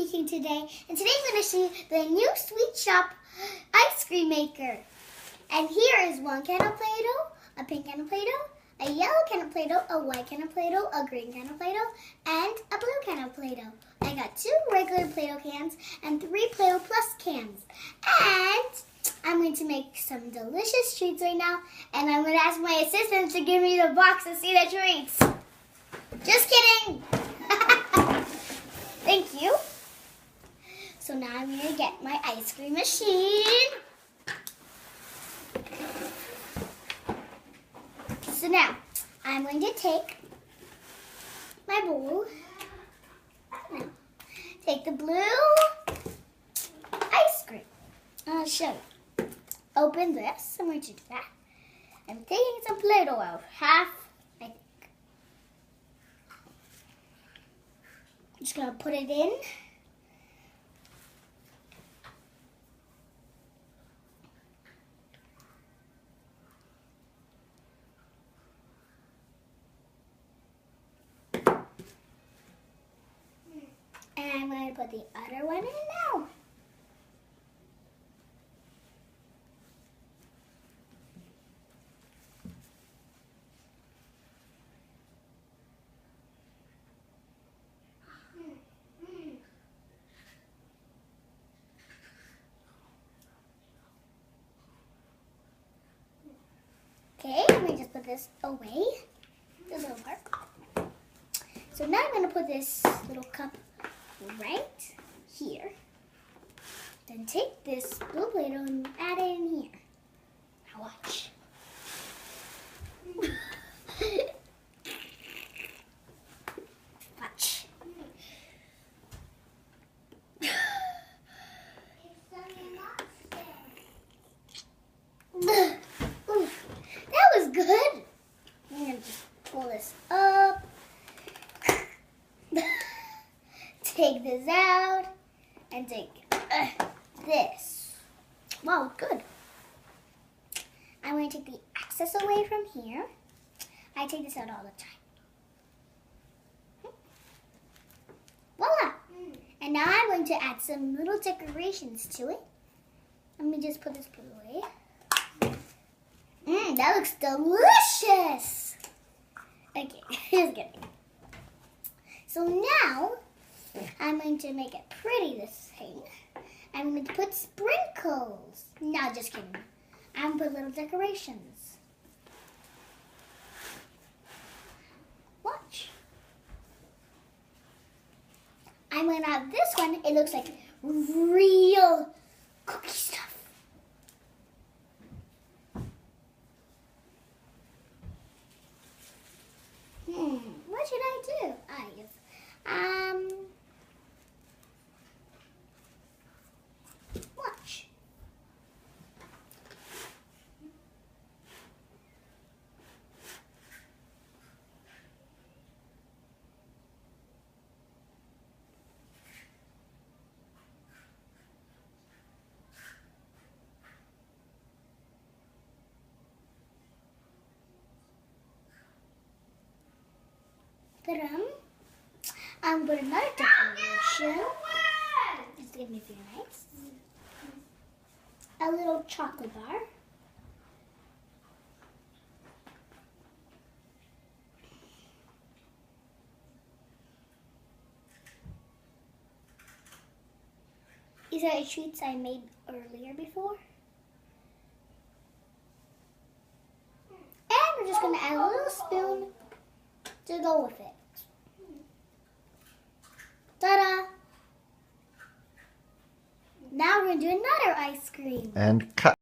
making today, and today I'm going to show you the new Sweet Shop ice cream maker. And here is one can of Play-Doh, a pink can of Play-Doh, a yellow can of Play-Doh, a white can of Play-Doh, a green can of Play-Doh, and a blue can of Play-Doh. I got 2 regular Play-Doh cans and 3 Play-Doh Plus cans. And I'm going to make some delicious treats right now, and I'm going to ask my assistant to give me the box to see the treats. Just kidding! Thank you. So now I'm going to get my ice cream machine. So now I'm going to take my bowl. Now, take the blue ice cream. I'll show you. Open this. I'm going to do that. I'm taking some Play-Doh out. Half, I think. I'm just going to put it in. And I'm going to put the other one in now. Okay, let me just put this away. This little part. So now I'm going to put this little cup right here. Then take this blue Play-Doh and add it in here. Now watch. Watch. Ooh, that was good. I'm going to just pull this up. Take this out and take this. Wow, good. I'm going to take the excess away from here. I take this out all the time. Voila! And now I'm going to add some little decorations to it. Let me just put this away. That looks delicious! Okay, here's good. So now, I'm going to make it pretty, this thing. I'm going to put sprinkles. No, just kidding. I'm going to put little decorations. Watch. I'm going to have this one. It looks like real cookie stuff. What should I do? Watch. I'm going to put another decoration. Just give me a few minutes. A little chocolate bar. These are the treats I made earlier before. And we're just going to add a little spoon to go with it. Ta-da! Now we're going to do another ice cream. And cut.